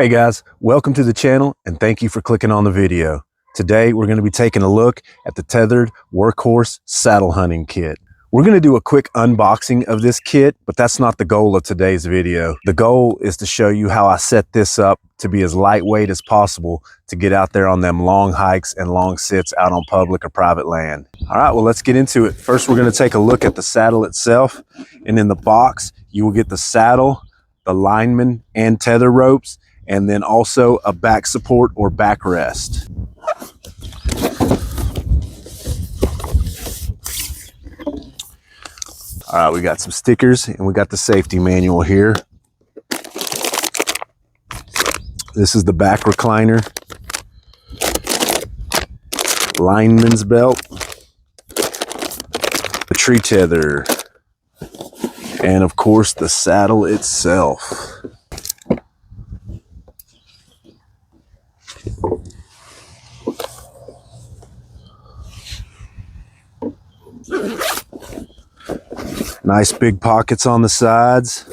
Hey guys, welcome to the channel and thank you for clicking on the video. Today we're going to be taking a look at the Tethered Workhorse Saddle Hunting Kit. We're going to do a quick unboxing of this kit, but that's not the goal of today's video. The goal is to show you how I set this up to be as lightweight as possible to get out there on them long hikes and long sits out on public or private land. All right, well, let's get into it. First, we're going to take a look at the saddle itself, and in the box you will get the saddle, the lineman and tether ropes, and then also a back support or backrest. All right, we got some stickers and we got the safety manual here. This is the back recliner, lineman's belt, the tree tether, and of course the saddle itself. Nice big pockets on the sides.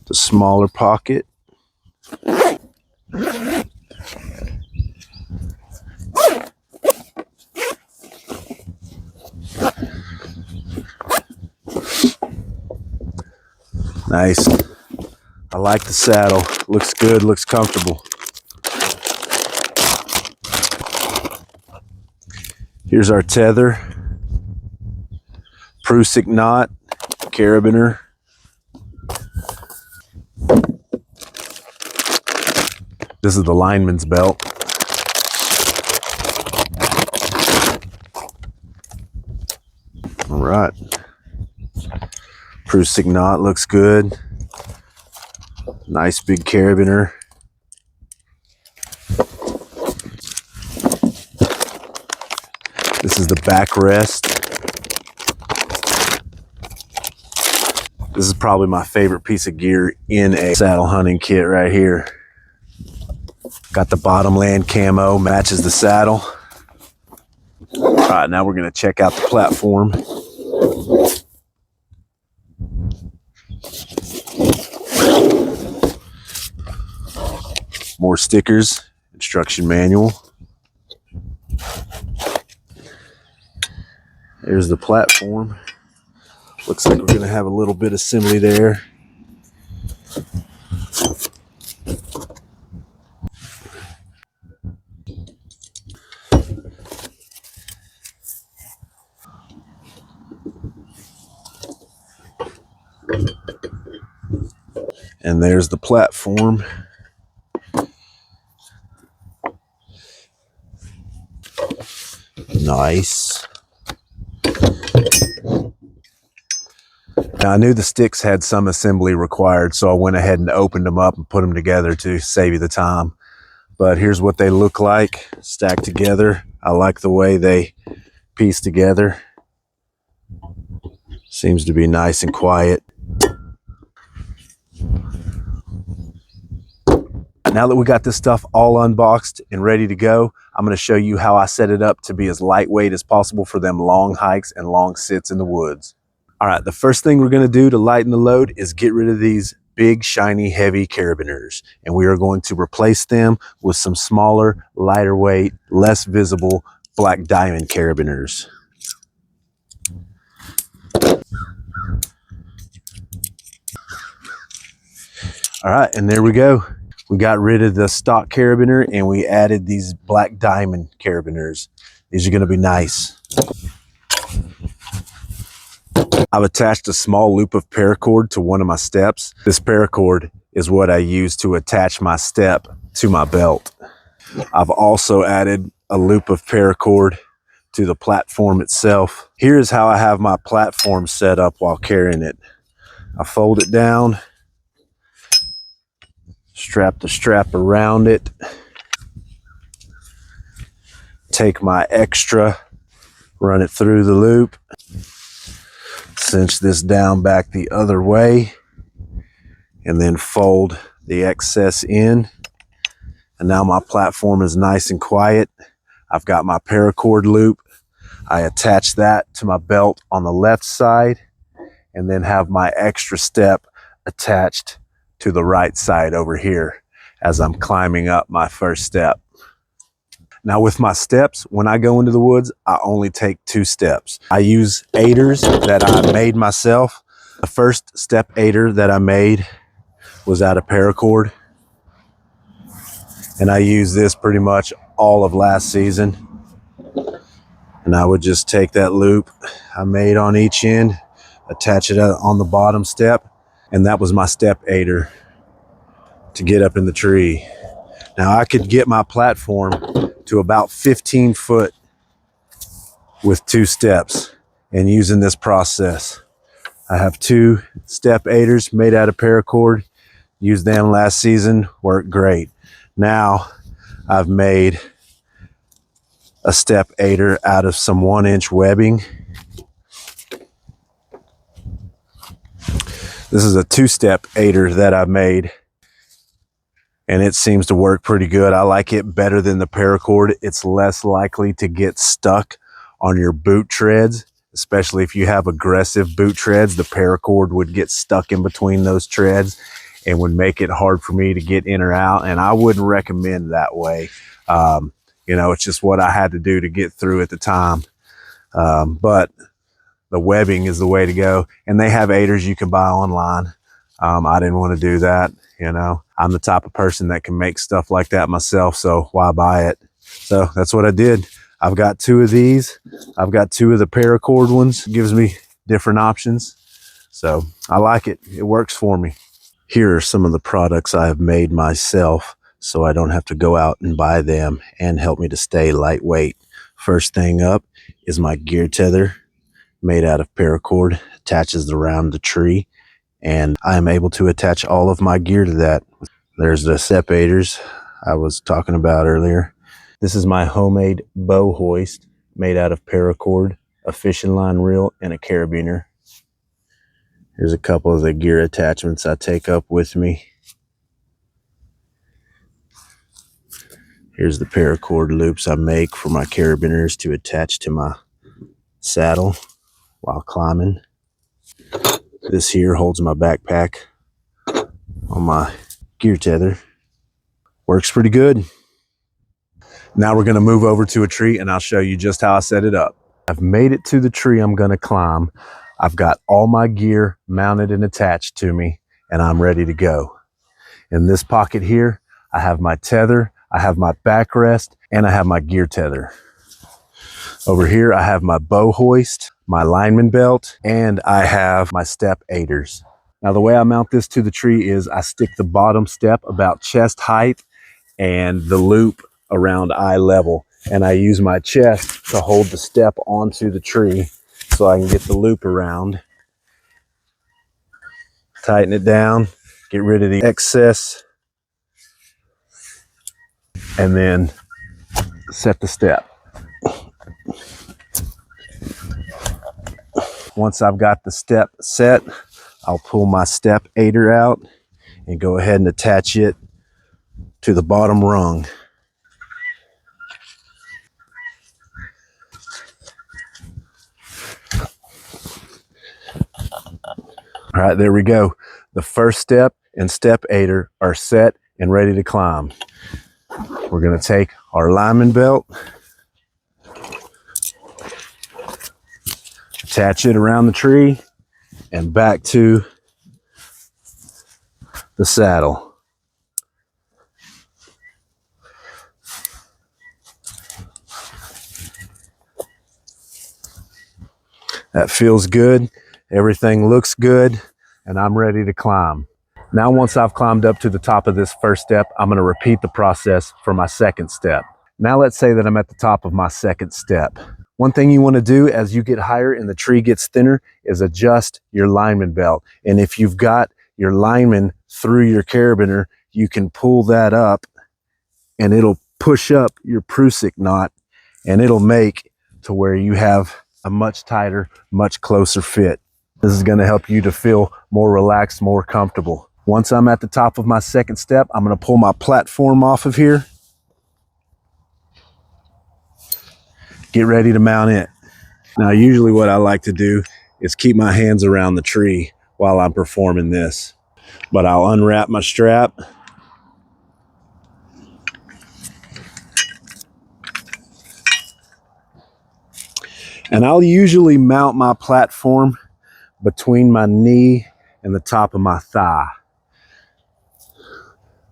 The smaller pocket. Nice. I like the saddle. Looks good, looks comfortable. Here's our tether. Prusik knot, carabiner. This is the lineman's belt. All right. Prusik knot looks good. Nice big carabiner. This is the backrest. This is probably my favorite piece of gear in a saddle hunting kit right here. Got the bottomland camo, matches the saddle. All right, now we're gonna check out the platform. More stickers, instruction manual. There's the platform. Looks like we're going to have a little bit of assembly there. And there's the platform. Nice. Now, I knew the sticks had some assembly required, so I went ahead and opened them up and put them together to save you the time. But here's what they look like stacked together. I like the way they piece together. Seems to be nice and quiet. Now that we got this stuff all unboxed and ready to go, I'm going to show you how I set it up to be as lightweight as possible for them long hikes and long sits in the woods. All right, the first thing we're going to do to lighten the load is get rid of these big, shiny, heavy carabiners. And we are going to replace them with some smaller, lighter weight, less visible black diamond carabiners. All right, and there we go. We got rid of the stock carabiner and we added these black diamond carabiners. These are going to be nice. I've attached a small loop of paracord to one of my steps. This paracord is what I use to attach my step to my belt. I've also added a loop of paracord to the platform itself. Here's how I have my platform set up while carrying it. I fold it down, strap the strap around it, take my extra, run it through the loop, cinch this down back the other way, and then fold the excess in. And now my platform is nice and quiet. I've got my paracord loop. I attach that to my belt on the left side and then have my extra step attached to the right side over here as I'm climbing up my first step. Now with my steps, when I go into the woods, I only take 2 steps. I use aiders that I made myself. The first step aider that I made was out of paracord, and I used this pretty much all of last season. And I would just take that loop I made on each end, attach it on the bottom step, and that was my step aider to get up in the tree. Now I could get my platform to about 15 foot with 2 steps and using this process. I have 2 step aiders made out of paracord. Used them last season, worked great. Now I've made a step aider out of some 1-inch webbing. This is a 2-step aider that I've made, and it seems to work pretty good. I like it better than the paracord. It's less likely to get stuck on your boot treads, especially if you have aggressive boot treads. The paracord would get stuck in between those treads and would make it hard for me to get in or out, and I wouldn't recommend that way. You know, it's just what I had to do to get through at the time. But the webbing is the way to go, and they have aiders you can buy online. I didn't want to do that. You know, I'm the type of person that can make stuff like that myself, so why buy it? So that's what I did. I've got 2 of these. I've got 2 of the paracord ones. It gives me different options. So I like it. It works for me. Here are some of the products I have made myself so I don't have to go out and buy them and help me to stay lightweight. First thing up is my gear tether made out of paracord. Attaches around the tree, and I am able to attach all of my gear to that. There's the step aiders I was talking about earlier. This is my homemade bow hoist made out of paracord, a fishing line reel, and a carabiner. Here's a couple of the gear attachments I take up with me. Here's the paracord loops I make for my carabiners to attach to my saddle while climbing. This here holds my backpack on my gear tether. Works pretty good. Now we're going to move over to a tree and I'll show you just how I set it up. I've made it to the tree I'm going to climb. I've got all my gear mounted and attached to me, and I'm ready to go. In this pocket here, I have my tether, I have my backrest, and I have my gear tether. Over here, I have my bow hoist, my lineman belt, and I have my step aiders. Now, the way I mount this to the tree is I stick the bottom step about chest height and the loop around eye level. And I use my chest to hold the step onto the tree so I can get the loop around. Tighten it down, get rid of the excess, and then set the step. Once I've got the step set, I'll pull my step aider out and go ahead and attach it to the bottom rung. All right, there we go. The first step and step aider are set and ready to climb. We're going to take our lineman belt, attach it around the tree, and back to the saddle. That feels good. Everything looks good, and I'm ready to climb. Now, once I've climbed up to the top of this first step, I'm going to repeat the process for my second step. Now, let's say that I'm at the top of my second step. One thing you want to do as you get higher and the tree gets thinner is adjust your lineman belt. And if you've got your lineman through your carabiner, you can pull that up and it'll push up your Prusik knot, and it'll make to where you have a much tighter, much closer fit. This is going to help you to feel more relaxed, more comfortable. Once I'm at the top of my second step, I'm going to pull my platform off of here. Get ready to mount it. Now, usually what I like to do is keep my hands around the tree while I'm performing this. But I'll unwrap my strap. And I'll usually mount my platform between my knee and the top of my thigh.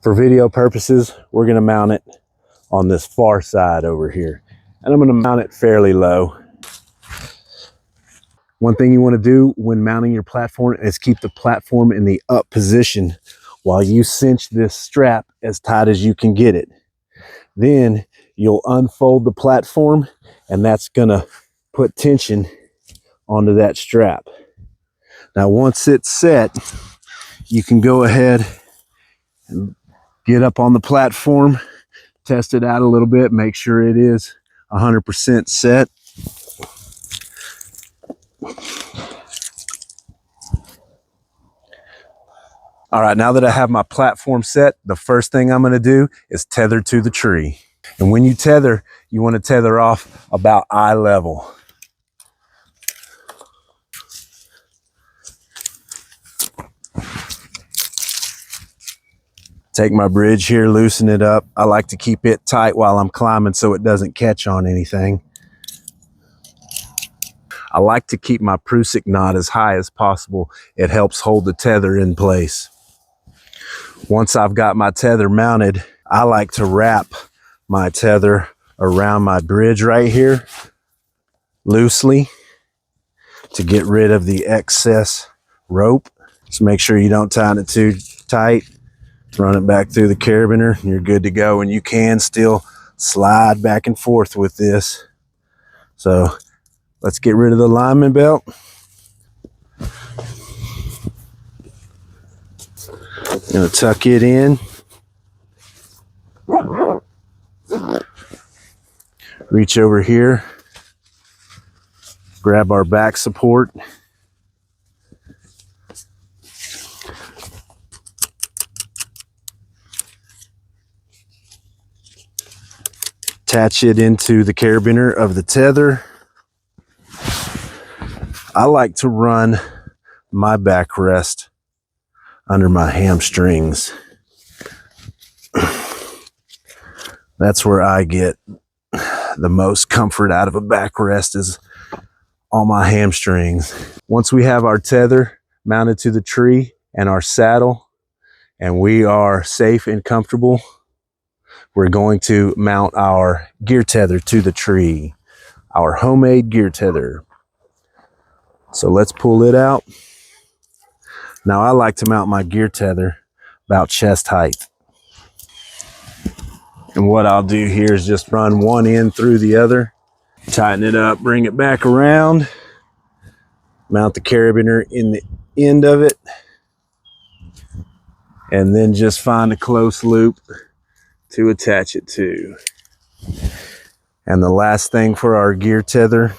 For video purposes, we're gonna mount it on this far side over here. And I'm gonna mount it fairly low. One thing you wanna do when mounting your platform is keep the platform in the up position while you cinch this strap as tight as you can get it. Then you'll unfold the platform, and that's gonna put tension onto that strap. Now, once it's set, you can go ahead and get up on the platform, test it out a little bit, make sure it is 100% set. All right, now that I have my platform set, the first thing I'm gonna do is tether to the tree. And when you tether, you wanna tether off about eye level. Take my bridge here, loosen it up. I like to keep it tight while I'm climbing so it doesn't catch on anything. I like to keep my Prusik knot as high as possible. It helps hold the tether in place. Once I've got my tether mounted, I like to wrap my tether around my bridge right here loosely to get rid of the excess rope. So make sure you don't tighten it too tight. Run it back through the carabiner, and you're good to go. And you can still slide back and forth with this. So let's get rid of the lineman belt. Gonna tuck it in. Reach over here. Grab our back support. Attach it into the carabiner of the tether. I like to run my backrest under my hamstrings. That's where I get the most comfort out of a backrest, is on my hamstrings. Once we have our tether mounted to the tree and our saddle, and we are safe and comfortable, we're going to mount our gear tether to the tree, our homemade gear tether. So let's pull it out. Now I like to mount my gear tether about chest height. And what I'll do here is just run one end through the other, tighten it up, bring it back around, mount the carabiner in the end of it, and then just find a close loop to attach it to. And the last thing for our gear tether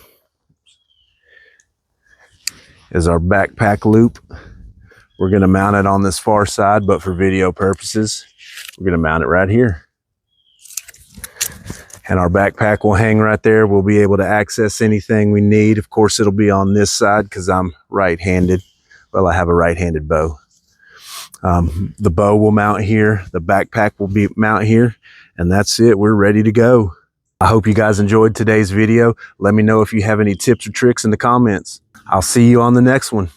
is our backpack loop. We're gonna mount it on this far side, but for video purposes, we're gonna mount it right here. And our backpack will hang right there. We'll be able to access anything we need. Of course, it'll be on this side because I'm right-handed. Well, I have a right-handed bow. The bow will mount here. The backpack will be mount here. And that's it. We're ready to go. I hope you guys enjoyed today's video. Let me know if you have any tips or tricks in the comments. I'll see you on the next one.